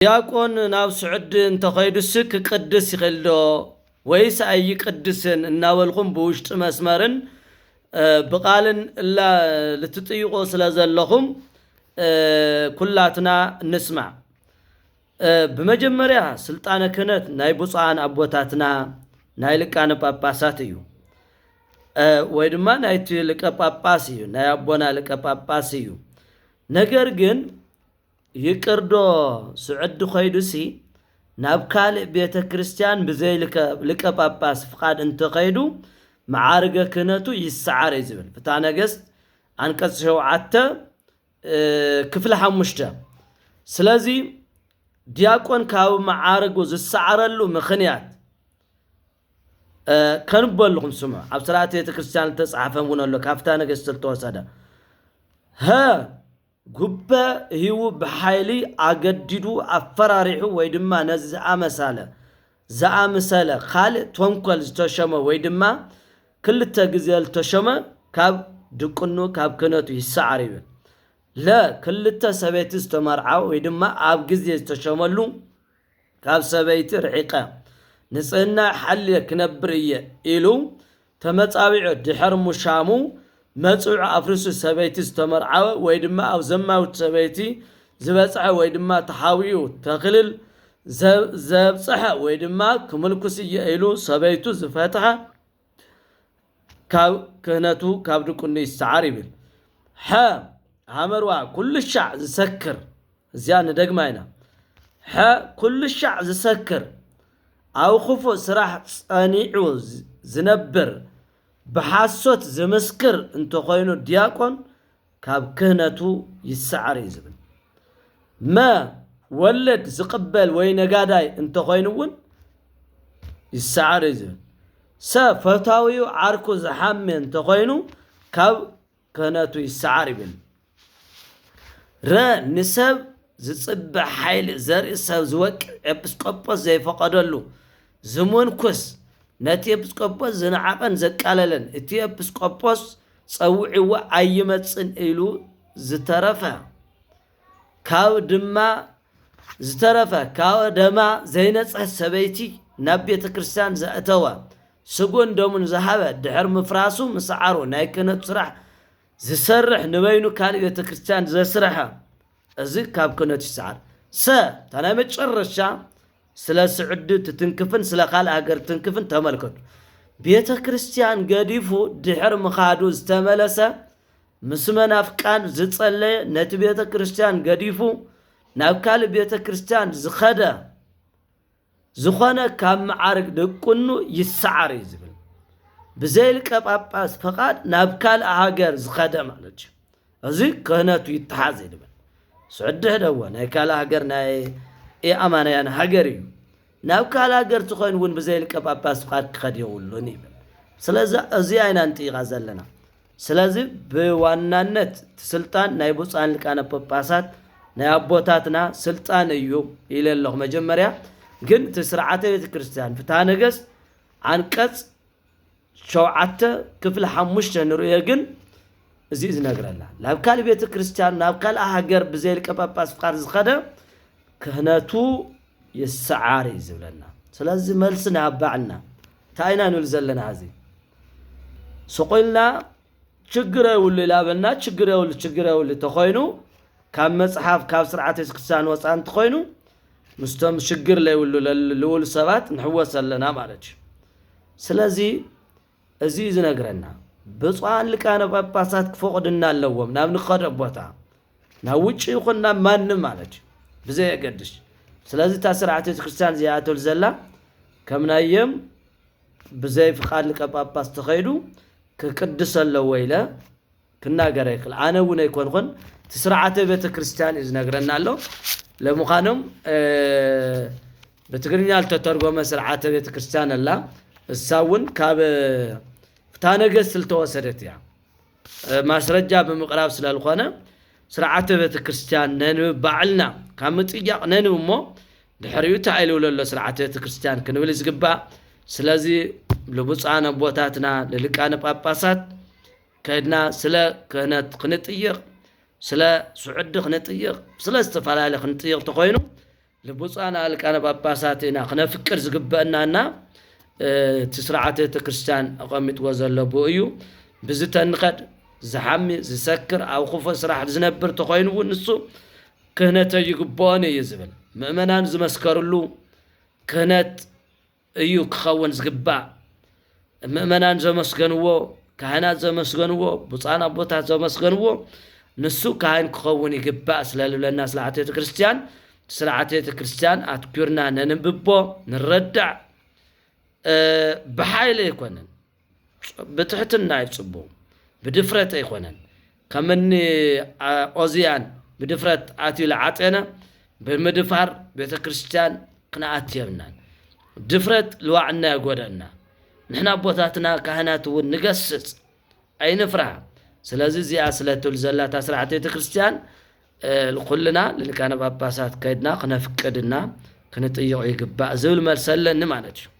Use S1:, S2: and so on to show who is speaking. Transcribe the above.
S1: ዲያቆን ናብ ስዑድ እንተኸይዱስ ክቅድስ ይኽእል ዶ ወይስ ኣይቅድስን እናበልኩም ብውሽጢ መስመርን ብቃልን እላ ልትጥይቆ ስለዘለኹም ኩላትና እንስማዕ። በመጀመሪያ ስልጣነ ክህነት ናይ ብፁዓን አቦታትና ናይ ሊቃነ ጳጳሳት እዩ። ወይ ድማ ናይቲ ሊቀ ጳጳስ እዩ፣ ናይ አቦና ሊቀ ጳጳስ እዩ። ነገር ግን ይቅርዶ ስዑድ ኸይዱሲ ናብ ካልእ ቤተ ክርስቲያን ብዘይ ሊቀ ጳጳስ ፍቃድ እንተኸይዱ መዓርገ ክህነቱ ይሰዓር እዩ ዝብል ፍትሐ ነገሥት አንቀጽ 7 ክፍል 5። ስለዚ ዲያቆን ካብ መዓርጉ ዝሰዓረሉ ምኽንያት ከንበልኩም ስምዑ። ኣብ ስርዓተ ቤተ ክርስቲያን ተጻሕፈን እውን ኣሎ ካብ ፍትሐ ነገሥት ዝተወሰደ ጉበ ህይወ በኃይሊ አገዲዱ አፈራሪሑ ወይ ድማ ነዚ ዘአመሰለ ካልእ ተንኮል ዝተሸመ ወይ ድማ ክልተ ግዜ ዝተሸመ ካብ ድቁኑ ካብ ክህነቱ ይሰዓር ይብል። ለክልተ ሰበይቲ ዝተመርዓ ወይ ድማ ኣብ ግዜ ዝተሸመሉ ካብ ሰበይቲ ርሒቀ ንጽህና ሓልየ ክነብር እየ ኢሉ ተመጻቢዑ ድሕር ሙሻሙ መጽዑ አፍርሱ ሰበይቲ ዝተመርዓወ ወይ ድማ ኣብ ዘማዊት ሰበይቲ ዝበጽሐ ወይ ድማ ተሓዊኡ ተኽልል ዘብጽሐ ወይ ድማ ክምልኩስ እየ ኢሉ ሰበይቱ ዝፈትሐ ካብ ክህነቱ ካብ ድቁኑ ይሰዓር ይብል። ሃመርዋ ኩሉ ሻዕ ዝሰክር እዚያ ንደግማ ኢና። ኩሉ ሻዕ ዝሰክር ኣብ ክፉእ ስራሕ ጸኒዑ ዝነብር ብሓሶት ዝምስክር እንተኾይኑ ዲያቆን ካብ ክህነቱ ይሰዓር እዩ ዝብል። ወለድ ዝቅበል ወይ ነጋዳይ እንተኾይኑ እውን ይሰዓር እዩ ዝብል። ሰብ ፈታዊው ዓርኩ ዝሓመ እንተኾይኑ ካብ ክህነቱ ይሰዓር ይብል። ንሰብ ዝጽብዕ ሓይሊ ዘርኢ ሰብ ዝወቅዕ ኤጲስቆጶስ ዘይፈቀደሉ ዝሙንኩስ ነቲ ኤጲስቆጶስ ዝነዓቐን ዘቃለለን እቲ ኤጲስቆጶስ ፀውዒዎ ኣይመፅን ኢሉ ዝተረፈ ካብ ደማ ዘይነጽሐ ሰበይቲ ናብ ቤተ ክርስቲያን ዘእተወ ስጉን ደሙን ዝሃበ ድሕር ምፍራሱ ምስዓሩ ናይ ክህነቱ ስራሕ ዝሰርሕ ንበይኑ ካልእ ቤተ ክርስቲያን ዘስረሐ እዚ ካብ ክህነቱ ይሰዓር። ታናይ መጨረሻ ስለ ስዑድ ትትንክፍን ስለ ካልእ ሃገር ትንክፍን ተመልከቱ። ቤተ ክርስቲያን ገዲፉ ድሕር ምኻዱ ዝተመለሰ ምስ መናፍቃን ዝጸለየ ነቲ ቤተ ክርስቲያን ገዲፉ ናብ ካልእ ቤተ ክርስቲያን ዝኸደ ዝኾነ ካብ መዓርግ ድቁኑ ይሰዓር እዩ ዝብል። ብዘይ ሊቀ ጳጳስ ፈቃድ ናብ ካልእ ሃገር ዝኸደ ማለት እዩ። እዚ ክህነቱ ይተሓዝ ይብል። ስዑድ ደወ ናይ ካልእ ሃገር ናይ አማንያን ሃገር እዩ። ናብ ካልእ ሃገር ትኾይኑ እውን ብዘይ ሊቀ ጳጳስ ፍቃድ ክኸድ የብሉን ይብል። ስለዚ እዚ አይና እንጥይቃ ዘለና። ስለዚ ብዋናነት ስልጣን ናይ ብፁዓን ሊቃነ ጳጳሳት ናይ አቦታትና ስልጣን እዩ ኢለ ኣለኹ። መጀመርያ ግን እቲ ስርዓተ ቤተ ክርስቲያን ፍትሐ ነገሥት አንቀጽ 7 ክፍል 5 ንርእዮ ግን እዚ ዝነግረና ናብ ካልእ ቤተ ክርስቲያን ናብ ካልእ ሃገር ብዘይ ሊቀ ጳጳስ ፍቃድ ዝኸደ ክህነቱ ይሰዓር እዩ ዝብለና። ስለዚ መልሲ ናባዕልና ታይና ንብል ዘለና እዚ ስቆልና ችግር የብሉ ኢላበልና ችግር የብሉ ተኾይኑ ካብ መጽሓፍ ካብ ስርዓተ ቤተ ክርስቲያን ወፃእ እንተኾይኑ ምስቶም ችግር ለይብሉ ልውሉ ሰባት ንሕወስ ኣለና ማለት እዩ። ስለዚ እዚ ዝነግረና ብፁዓን ሊቃነ ጳጳሳት ክፈቅድና ኣለዎም ናብ ንኸደ ቦታ ናብ ውጭ ይኹን ናብ ማንም ማለት እዩ ብዘይ የገድሽ። ስለዚ እታ ስርዓተ ቤተ ክርስቲያን ዝኣተሉ ዘላ ከምናዮም ብዘይ ፍቃድ ሊቀ ጳጳስ ተኸይዱ ክቅድስ ኣለዎ ኢለ ክናገር ይኽእል። ኣነ እውን ኣይኮንኩን እቲ ስርዓተ ቤተ ክርስቲያን እዩ ዝነግረና ኣሎ። ለምዃኖም ብትግርኛ ዝተተርጎመ ስርዓተ ቤተ ክርስቲያን ኣላ። እሳ እውን ካብ ፍትሐ ነገሥት ዝተወሰደት እያ። ማስረጃ ብምቕራብ ስለልኾነ ስርዓተ ቤተ ክርስቲያን ነንብብ ባዕልና ካብ ምጥያቕ ነንብብ እሞ ድሕሪኡ ታኢሉ ዘሎ ስርዓተ ቤተ ክርስቲያን ክንብል ዝግባእ። ስለዚ ለብፁዓን አቦታትና ለሊቃነ ጳጳሳት ከድና ስለ ክህነት ክንጥይቕ ስለ ስዑድ ክንጥይቕ ስለ ዝተፈላለዩ ክንጥይቕ ተኾይኑ لبوصانا الكان باباساتنا خنفكر زغبأنانا تسرعات الكريستيان أقامت وزلوا بويو بزتنقد زحمي زسكر أو خوف سراح زنبر تخاين ونسو كهنة يقباني يزبل مؤمنان زمسكرلو كهنة أيو كخون زغبا مؤمنان زمسكنوو كهنات زمسكنوو بوصانا بوتات زمسكنوو نسو كاين كخون يقبا سلالو للناس لعاتية الكريستيان سرعاتية الكريستيان أتكرنا ننببو نردع بحايل يكونن بتحتنا يتصبو بدفرت يكونن كمن أوزيان بدفرت آتي لعاتنا بالمدفار بيت الكريستيان قناعات يبنان دفرت لوعنا يقولنا نحنا بوتاتنا كهنات ونقسس أي نفرح سلازي زي أسلة الزلات سرعاتية الكريستيان كلنا اللي كان باباسات كيدنا قنا فكدنا كانت يقبع زول مرسل نمانج